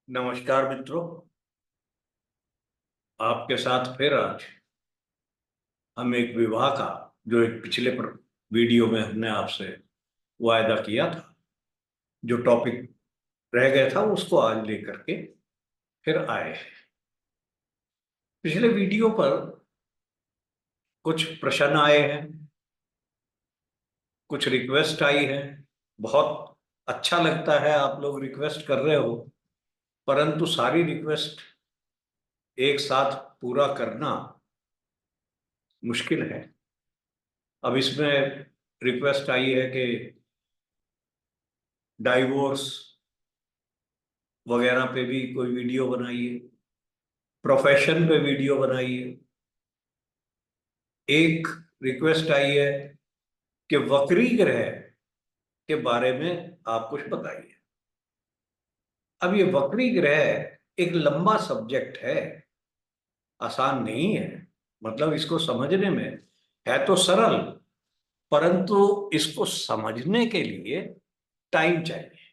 नमस्कार मित्रों। आपके साथ फिर आज हम एक विवाह का जो एक पिछले वीडियो में हमने आपसे वायदा किया था, जो टॉपिक रह गया था उसको आज लेकर के फिर आए हैं। पिछले वीडियो पर कुछ प्रश्न आए हैं, कुछ रिक्वेस्ट आई है। बहुत अच्छा लगता है आप लोग रिक्वेस्ट कर रहे हो, परंतु सारी रिक्वेस्ट एक साथ पूरा करना मुश्किल है। अब इसमें रिक्वेस्ट आई है कि डाइवोर्स वगैरह पे भी कोई वीडियो बनाइए, प्रोफेशन पे वीडियो बनाइए। एक रिक्वेस्ट आई है कि वक्री ग्रह के बारे में आप कुछ बताइए। अब ये वक्री ग्रह एक लंबा सब्जेक्ट है, आसान नहीं है। मतलब इसको समझने में है तो सरल, परंतु इसको समझने के लिए टाइम चाहिए।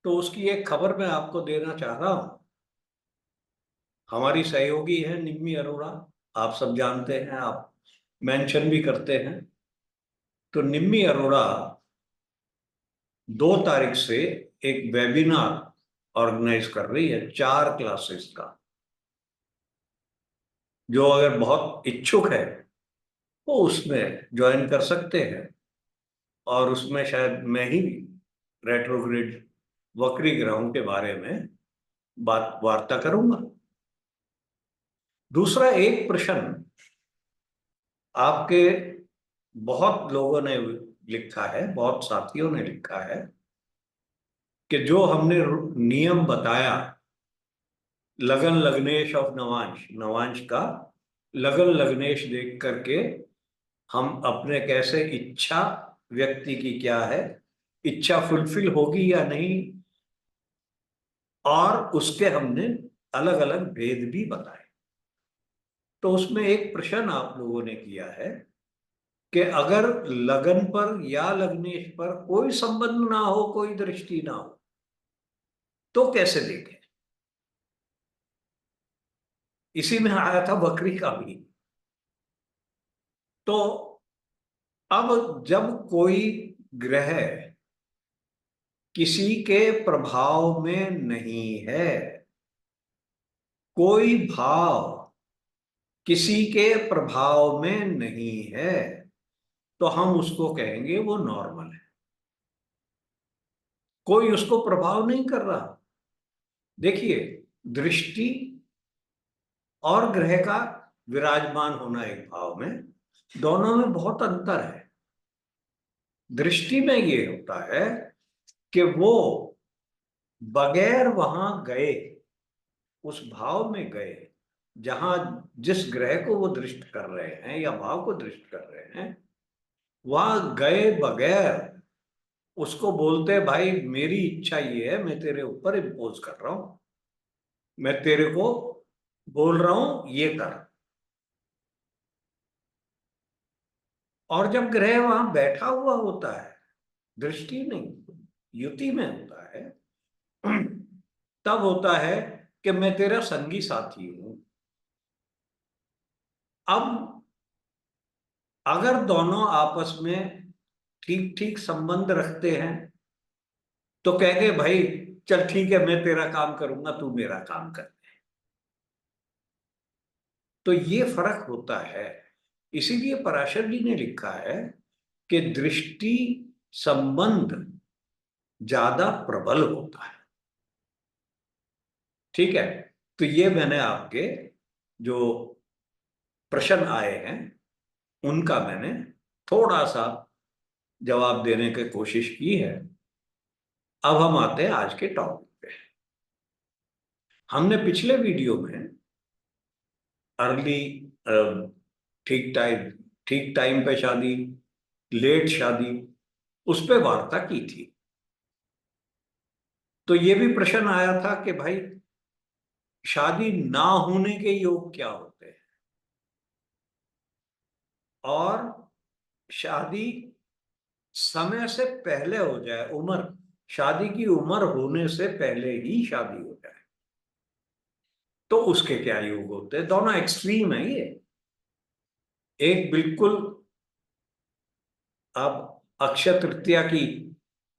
तो उसकी एक खबर मैं आपको देना चाह रहा हूं। हमारी सहयोगी है निम्मी अरोड़ा, आप सब जानते हैं, आप मेंशन भी करते हैं। तो निम्मी अरोड़ा 2 तारीख से एक वेबिनार ऑर्गेनाइज कर रही है 4 क्लासेस का। जो अगर बहुत इच्छुक है वो उसमें ज्वाइन कर सकते हैं। और उसमें शायद मैं ही रेट्रोग्रेड वक्री ग्रहों के बारे में बात वार्ता करूंगा। दूसरा एक प्रश्न आपके बहुत लोगों ने लिखा है, बहुत साथियों ने लिखा है कि जो हमने नियम बताया लगन लग्नेश ऑफ नवांश, नवांश का लगन लग्नेश देख करके हम अपने कैसे इच्छा, व्यक्ति की क्या है, इच्छा फुलफिल होगी या नहीं, और उसके हमने अलग अलग भेद भी बताए। तो उसमें एक प्रश्न आप लोगों ने किया है कि अगर लगन पर या लग्नेश पर कोई संबंध ना हो, कोई दृष्टि ना हो, तो कैसे देखें। इसी में आया था बकरी का भी। तो अब जब कोई ग्रह किसी के प्रभाव में नहीं है, कोई भाव किसी के प्रभाव में नहीं है, तो हम उसको कहेंगे वो नॉर्मल है। कोई उसको प्रभाव नहीं कर रहा। देखिए, दृष्टि और ग्रह का विराजमान होना एक भाव में, दोनों में बहुत अंतर है। दृष्टि में ये होता है कि वो बगैर वहां गए, उस भाव में गए जहां जिस ग्रह को वो दृष्ट कर रहे हैं या भाव को दृष्ट कर रहे हैं, वहां गए बगैर उसको बोलते हैं भाई मेरी इच्छा ये है, मैं तेरे ऊपर इम्पोज कर रहा हूं, मैं तेरे को बोल रहा हूं ये कर। और जब ग्रह वहां बैठा हुआ होता है, दृष्टि नहीं, युति में होता है, तब होता है कि मैं तेरा संगी साथी हूं। अब अगर दोनों आपस में ठीक ठीक संबंध रखते हैं तो कहेंगे भाई चल ठीक है, मैं तेरा काम करूंगा, तू मेरा काम कर। तो ये फर्क होता है। इसीलिए पराशर जी ने लिखा है कि दृष्टि संबंध ज्यादा प्रबल होता है। ठीक है। तो ये मैंने आपके जो प्रश्न आए हैं उनका मैंने थोड़ा सा जवाब देने की कोशिश की है। अब हम आते हैं आज के टॉपिक पे। हमने पिछले वीडियो में अर्ली, ठीक टाइम, ठीक टाइम पे शादी, लेट शादी, उस पे वार्ता की थी। तो ये भी प्रश्न आया था कि भाई शादी ना होने के योग क्या होते हैं, और शादी समय से पहले हो जाए, उम्र शादी की उम्र होने से पहले ही शादी हो जाए तो उसके क्या योग होते हैं। दोनों एक्सट्रीम है ये। एक बिल्कुल, आप अक्षय तृतीया की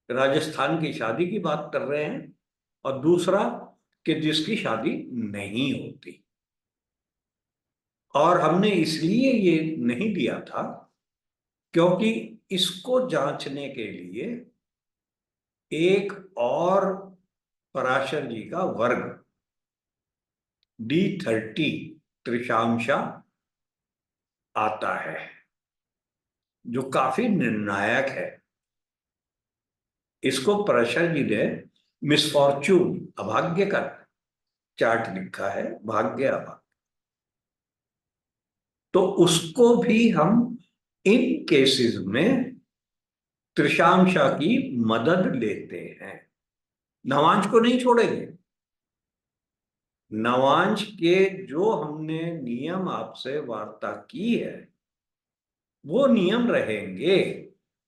राजस्थान की शादी की बात कर रहे हैं, और दूसरा कि जिसकी शादी नहीं होती। और हमने इसलिए ये नहीं दिया था क्योंकि इसको जांचने के लिए एक और पराशर जी का वर्ग D30 त्रिशांशा आता है, जो काफी निर्णायक है। इसको पराशर जी ने मिसफॉर्चून, अभाग्य का चार्ट लिखा है, भाग्य अभाग्य। तो उसको भी हम इन केसेस में त्रिशांशा की मदद लेते हैं, नवांश को नहीं छोड़ेंगे। नवांश के जो हमने नियम आपसे वार्ता की है वो नियम रहेंगे।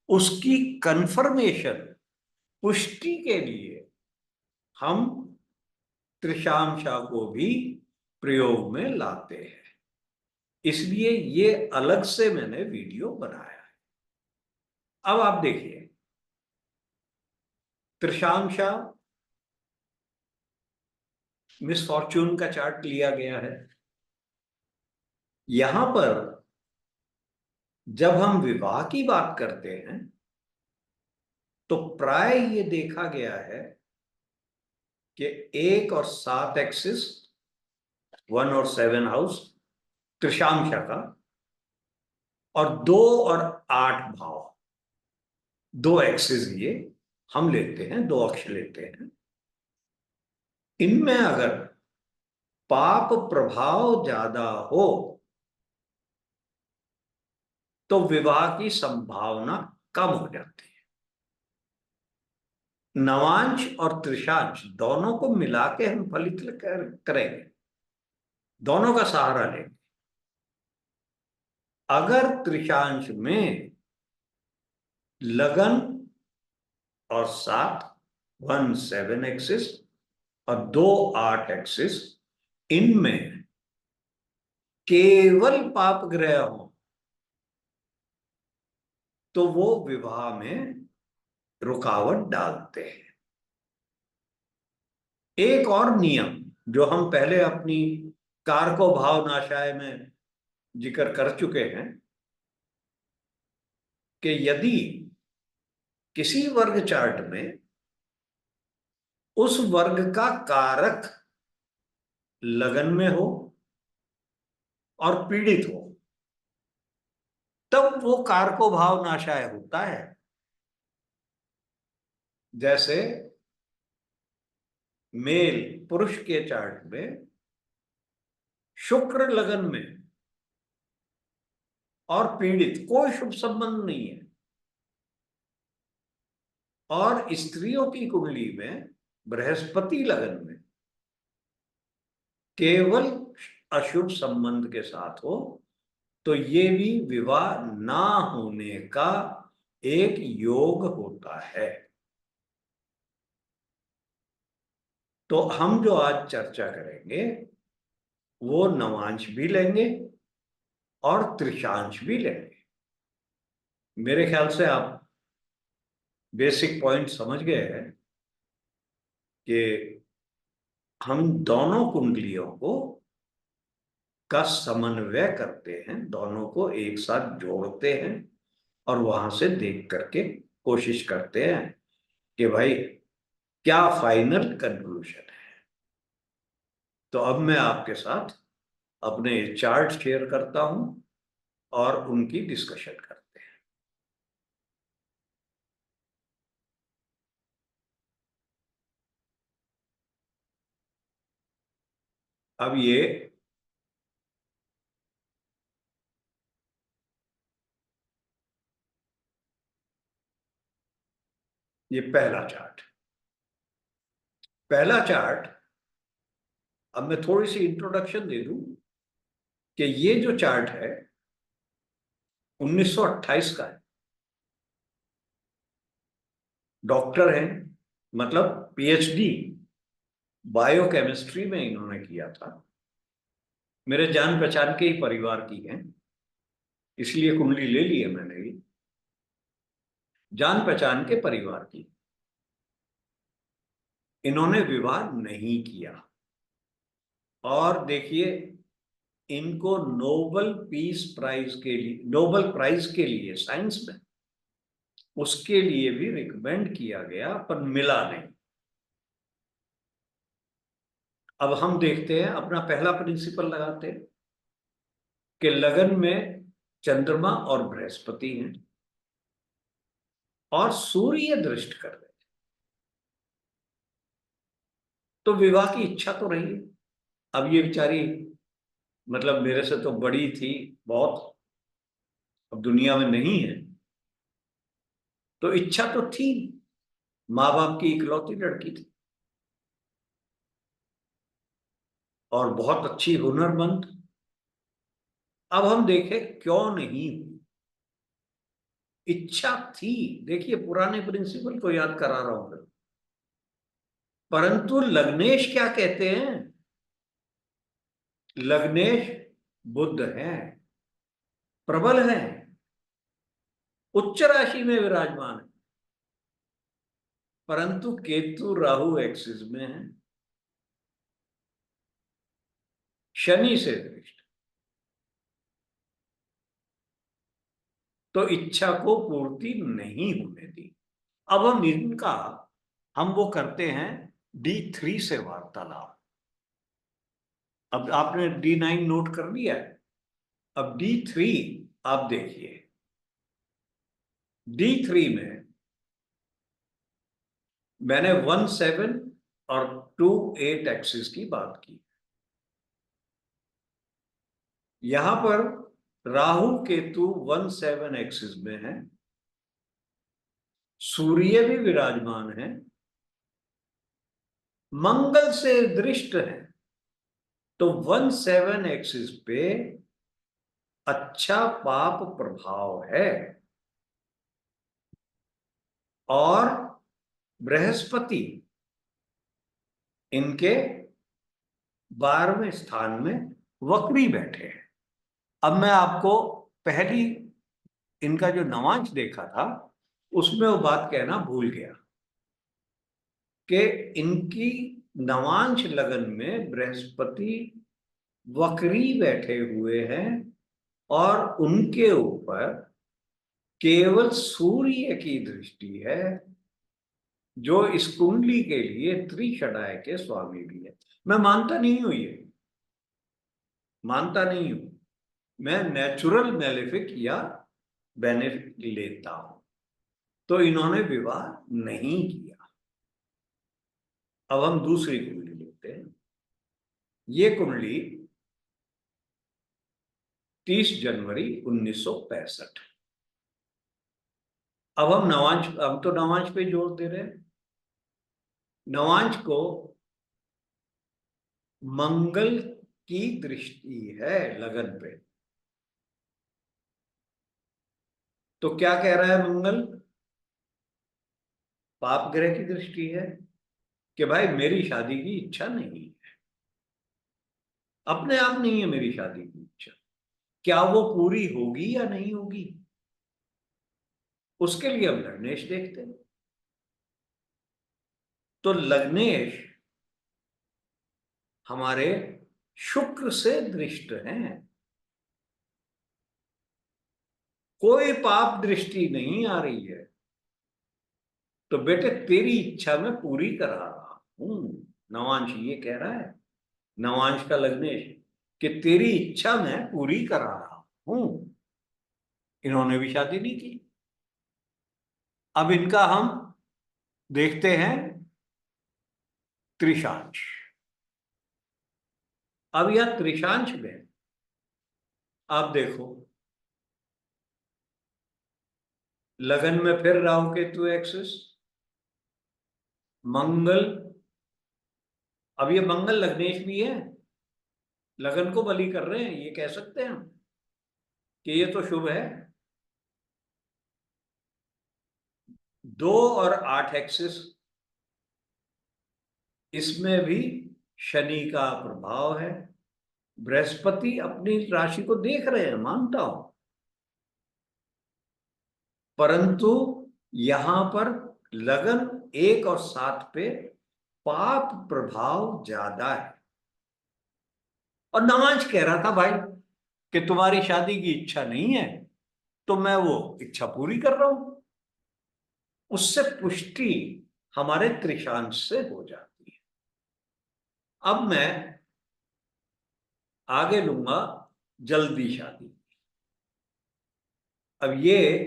उसकी कंफर्मेशन, पुष्टि के लिए हम त्रिशांशा को भी प्रयोग में लाते हैं। इसलिए ये अलग से मैंने वीडियो बनाया है। अब आप देखिए, त्रिशांशा मिस फॉर्चून का चार्ट लिया गया है। यहां पर जब हम विवाह की बात करते हैं तो प्राय ये देखा गया है कि 1 और 7 एक्सिस, 1 और 7 हाउस त्रिशांशा का, और 2 और 8 भाव, 2 एक्सिस ये हम लेते हैं, 2 अक्ष लेते हैं। इनमें अगर पाप प्रभाव ज्यादा हो तो विवाह की संभावना कम हो जाती है। नवांश और त्रिशांश दोनों को मिला के हम फलित करेंगे, दोनों का सहारा लेंगे। अगर त्रिशांश में लगन और 7, 1 7 एक्सिस और 2 8 एक्सिस, इनमें केवल पाप ग्रह हो तो वो विवाह में रुकावट डालते हैं। एक और नियम जो हम पहले अपनी कारको भाव नाशाय में जिक्र कर चुके हैं कि यदि किसी वर्ग चार्ट में उस वर्ग का कारक लगन में हो और पीड़ित हो तब वो कारको भाव नाशाय होता है। जैसे मेल पुरुष के चार्ट में शुक्र लगन में और पीड़ित, कोई शुभ संबंध नहीं है, और स्त्रियों की कुंडली में बृहस्पति लगन में केवल अशुभ संबंध के साथ हो तो ये भी विवाह ना होने का एक योग होता है। तो हम जो आज चर्चा करेंगे वो नवांश भी लेंगे और त्रिशांश भी लेंगे। मेरे ख्याल से आप बेसिक पॉइंट समझ गए हैं कि हम दोनों कुंडलियों को का समन्वय करते हैं, दोनों को एक साथ जोड़ते हैं और वहां से देख करके कोशिश करते हैं कि भाई क्या फाइनल कंक्लूजन है। तो अब मैं आपके साथ अपने चार्ट शेयर करता हूं और उनकी डिस्कशन करते हैं। अब ये पहला चार्ट, अब मैं थोड़ी सी इंट्रोडक्शन दे दूं कि ये जो चार्ट है 1928 का है। डॉक्टर हैं, मतलब पीएचडी बायोकेमिस्ट्री में इन्होंने किया था। मेरे जान पहचान के ही परिवार की है, इसलिए कुंडली ले ली है मैंने भी। जान पहचान के परिवार की। इन्होंने विवाह नहीं किया, और देखिए इनको नोबेल पीस प्राइज के लिए, नोबेल प्राइज के लिए साइंस में, उसके लिए भी रिकमेंड किया गया पर मिला नहीं। अब हम देखते हैं, अपना पहला प्रिंसिपल लगाते हैं कि लगन में चंद्रमा और बृहस्पति हैं और सूर्य दृष्ट कर रहे हैं, तो विवाह की इच्छा तो रही है। अब ये बेचारी मतलब मेरे से तो बड़ी थी बहुत, अब दुनिया में नहीं है, तो इच्छा तो थी, माँ बाप की इकलौती लड़की थी और बहुत अच्छी हुनरमंद। अब हम देखें क्यों नहीं हुई। इच्छा थी, देखिए पुराने प्रिंसिपल को याद करा रहा हूं मैं। परंतु लग्नेश क्या कहते हैं? लग्नेश बुध है, प्रबल है, उच्च राशि में विराजमान है, परंतु केतु राहु एक्सिस में है, शनि से दृष्ट, तो इच्छा को पूर्ति नहीं होने दी। अब हम इनका, हम वो करते हैं D3 से वार्तालाप। अब आपने D9 नोट कर लिया है, अब D3 आप देखिए। D3 में मैंने 1-7 और 2-8 एक्सिस की बात की। यहां पर राहु केतु 1-7 एक्सिस में है, सूर्य भी विराजमान है, मंगल से दृष्ट है, तो 1-7 एक्सिस पे अच्छा पाप प्रभाव है। और बृहस्पति इनके 12वें स्थान में वक्री बैठे हैं। अब मैं आपको पहली इनका जो नवांश देखा था उसमें वो बात कहना भूल गया कि इनकी नवांश लगन में बृहस्पति वक्री बैठे हुए हैं और उनके ऊपर केवल सूर्य की दृष्टि है, जो इस कुंडली के लिए त्रिषडाय के स्वामी भी है। मैं मानता नहीं हूं, ये मानता नहीं हूं, मैं नेचुरल मेलेफिक या बेनिफिट लेता हूं। तो इन्होंने विवाह नहीं किया। अब हम दूसरी कुंडली लेते हैं। ये कुंडली 30 जनवरी 1965। अब हम नवांश, अब तो नवांश पे जोर दे रहे हैं। नवांश को मंगल की दृष्टि है लगन पे, तो क्या कह रहा है मंगल? पाप ग्रह की दृष्टि है कि भाई मेरी शादी की इच्छा नहीं है, अपने आप नहीं है मेरी शादी की इच्छा। क्या वो पूरी होगी या नहीं होगी, उसके लिए हम लग्नेश देखते हैं। तो लग्नेश हमारे शुक्र से दृष्ट हैं, कोई पाप दृष्टि नहीं आ रही है, तो बेटे तेरी इच्छा मैं पूरी करा रहा हूं। नवांश ये कह रहा है, नवांश का लग्नेश, कि तेरी इच्छा मैं पूरी करा रहा हूं। इन्होंने भी शादी नहीं की। अब इनका हम देखते हैं त्रिशांश। अब यह त्रिशांश में आप देखो, लगन में फिर राहु केतु एक्सिस, मंगल, अब ये मंगल लग्नेश भी है, लगन को बलि कर रहे हैं, ये कह सकते हैं हम कि ये तो शुभ है। 2 और 8 एक्सिस, इसमें भी शनि का प्रभाव है। बृहस्पति अपनी राशि को देख रहे हैं, मानता हूं, परंतु यहां पर लगन 1 और 7 पे पाप प्रभाव ज्यादा है। और नवांश कह रहा था भाई कि तुम्हारी शादी की इच्छा नहीं है, तो मैं वो इच्छा पूरी कर रहा हूं। उससे पुष्टि हमारे त्रिशांश से हो जाती है। अब मैं आगे लूंगा जल्दी शादी। अब ये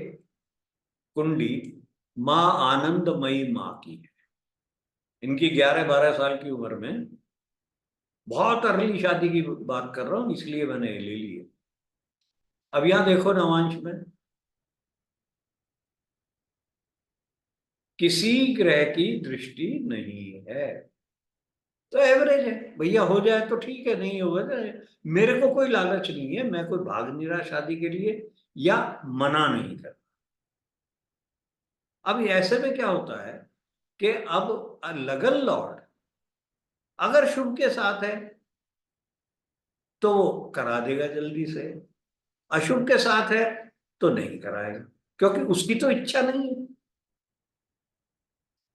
कुंडली मां आनंदमयी मां की है। इनकी 11-12 साल की उम्र में, बहुत अर्ली शादी की बात कर रहा हूं, इसलिए मैंने ले ली है। अब यहां देखो नवांश में किसी ग्रह की दृष्टि नहीं है, तो एवरेज है भैया। हो जाए तो ठीक है, नहीं होगा तो मेरे को कोई लालच नहीं है, मैं कोई भाग नहीं रहा शादी के लिए या मना नहीं कर। अब ऐसे में क्या होता है कि अब लगन लॉर्ड अगर शुभ के साथ है तो वो करा देगा जल्दी से, अशुभ के साथ है तो नहीं कराएगा, क्योंकि उसकी तो इच्छा नहीं है।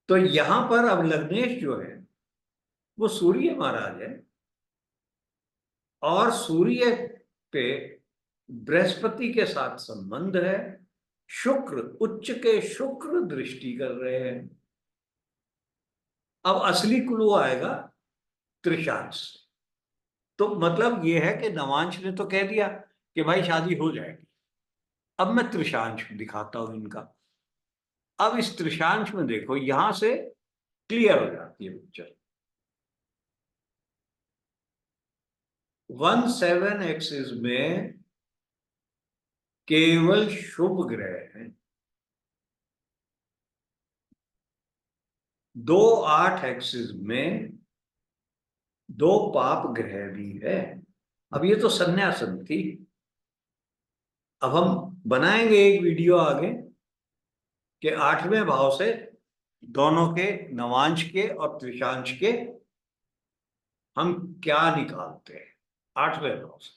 तो यहां पर अब लग्नेश जो है वो सूर्य महाराज है, और सूर्य पे बृहस्पति के साथ संबंध है। शुक्र, उच्च के शुक्र दृष्टि कर रहे हैं। अब असली क्लू आएगा त्रिशांश। तो मतलब ये है कि नवांश ने तो कह दिया कि भाई शादी हो जाएगी। अब मैं त्रिशांश दिखाता हूं इनका। अब इस त्रिशांश में देखो, यहां से क्लियर हो जाती है पिक्चर। 1-7 एक्सिस में केवल शुभ ग्रह हैं। 2-8 एक्सिस में 2 पाप ग्रह भी है। अब ये तो संन्यासन थी। अब हम बनाएंगे एक वीडियो आगे कि 8वें भाव से दोनों के, नवांश के और त्रिशांश के, हम क्या निकालते हैं। 8वें भाव से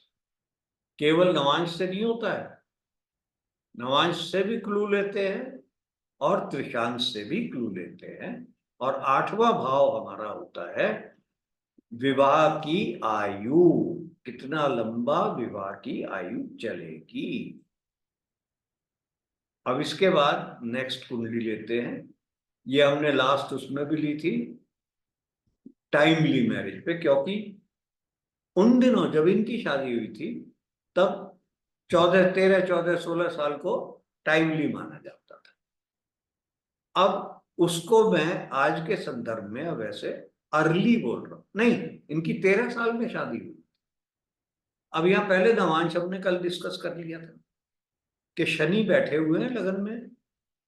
केवल नवांश से नहीं होता है, नवांश से भी क्लू लेते हैं और त्रिशांश से भी क्लू लेते हैं। और 8वां भाव हमारा होता है विवाह की आयु, कितना लंबा विवाह की आयु चलेगी। अब इसके बाद नेक्स्ट कुंडली लेते हैं। ये हमने लास्ट उसमें भी ली थी, टाइमली मैरिज पे, क्योंकि उन दिनों जब इनकी शादी हुई थी तब 13, 14, 16 साल को टाइमली माना जाता था। अब उसको मैं आज के संदर्भ में अब ऐसे अर्ली बोल रहा हूं। नहीं, इनकी 13 साल में शादी हुई। अब यहां पहले नवांश हमने कल डिस्कस कर लिया था कि शनि बैठे हुए हैं लगन में,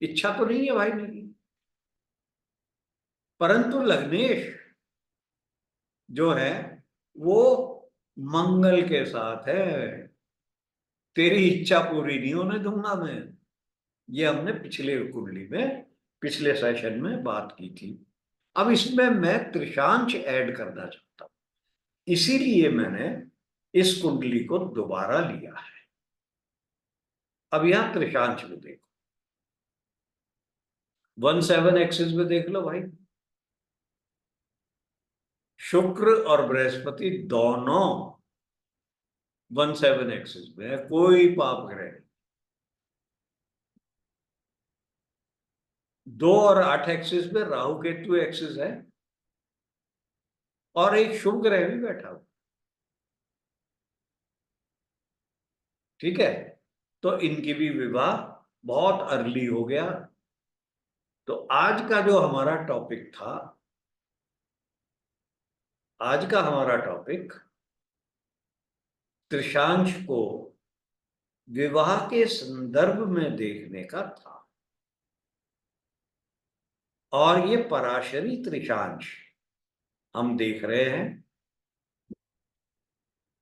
इच्छा तो नहीं है भाई मेरी, परंतु लग्नेश जो है वो मंगल के साथ है। तेरी इच्छा पूरी नहीं होने दूंगा मैं। ये हमने पिछले कुंडली में, पिछले सेशन में बात की थी। अब इसमें मैं त्रिशांश ऐड करना चाहता हूं, इसीलिए मैंने इस कुंडली को दोबारा लिया है। अब यहां त्रिशांश में देखो, 1-7 एक्सिस में देख लो भाई, शुक्र और बृहस्पति दोनों 1-7 एक्सिस में है, कोई पाप ग्रह नहीं। 2 और 8 एक्सिस में राहु केतु एक्सिस है, और एक शुभ ग्रह भी बैठा हुआ। ठीक है, तो इनकी भी विवाह बहुत अर्ली हो गया। तो आज का जो हमारा टॉपिक था, आज का हमारा टॉपिक त्रिशांश को विवाह के संदर्भ में देखने का था। और ये पराशरी त्रिशांश हम देख रहे हैं।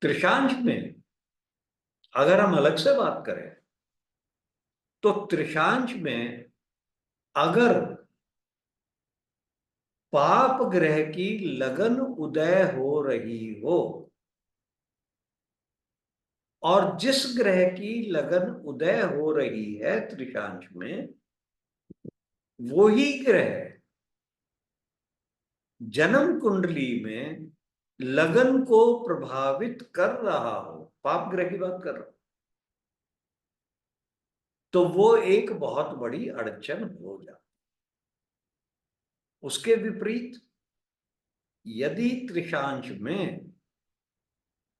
त्रिशांश में अगर हम अलग से बात करें तो त्रिशांश में अगर पाप ग्रह की लगन उदय हो रही हो, और जिस ग्रह की लगन उदय हो रही है त्रिशांश में, वो ही ग्रह जन्म कुंडली में लगन को प्रभावित कर रहा हो, पाप ग्रह की बात कर रहा हूं, तो वो एक बहुत बड़ी अड़चन हो जाती। उसके विपरीत यदि त्रिशांश में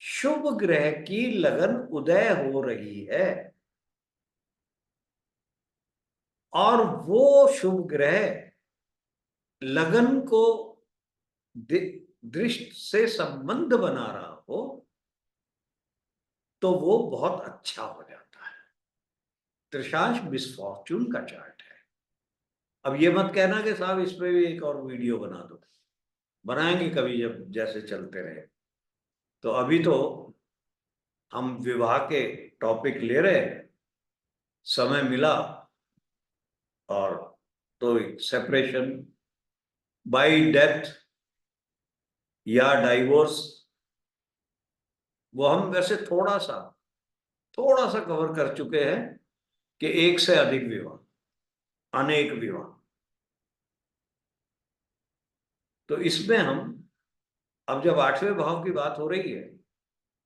शुभ ग्रह की लगन उदय हो रही है, और वो शुभ ग्रह लगन को दृष्टि से संबंध बना रहा हो, तो वो बहुत अच्छा हो जाता है। त्रिशांश मिसफॉर्चून का चार्ट है। अब ये मत कहना कि साहब इस पे भी एक और वीडियो बना दो, बनाएंगे कभी जब जैसे चलते रहे। तो अभी तो हम विवाह के टॉपिक ले रहे हैं, समय मिला और तो सेपरेशन बाय डेथ या डाइवोर्स, वो हम वैसे थोड़ा सा कवर कर चुके हैं कि एक से अधिक विवाह, अनेक विवाह। तो इसमें हम अब जब 8वें भाव की बात हो रही है,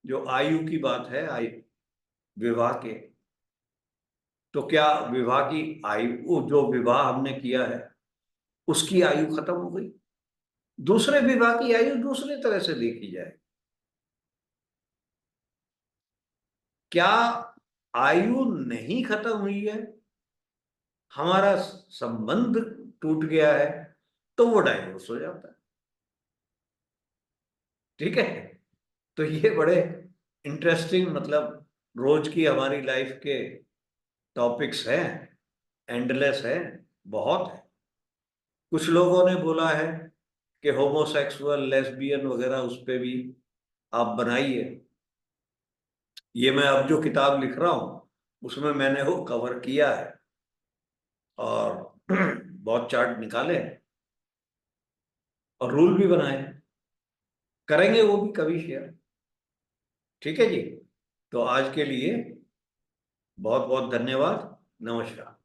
जो आयु की बात है, आयु विवाह के, तो क्या विवाह की आयु, जो विवाह हमने किया है उसकी आयु खत्म हो गई? दूसरे विवाह की आयु दूसरे तरह से देखी जाए, क्या आयु नहीं खत्म हुई है, हमारा संबंध टूट गया है, तो वो डाइवोर्स हो जाता है। ठीक है। तो ये बड़े इंटरेस्टिंग, मतलब रोज की हमारी लाइफ के टॉपिक्स हैं, एंडलेस है, बहुत है। कुछ लोगों ने बोला है कि होमोसेक्सुअल, लेस्बियन वगैरह उस पे भी आप बनाइए। ये मैं अब जो किताब लिख रहा हूं उसमें मैंने वो कवर किया है और बहुत चार्ट निकाले हैं और रूल भी बनाए हैं। करेंगे वो भी कभी शेयर। ठीक है जी। तो आज के लिए बहुत बहुत धन्यवाद। नमस्कार।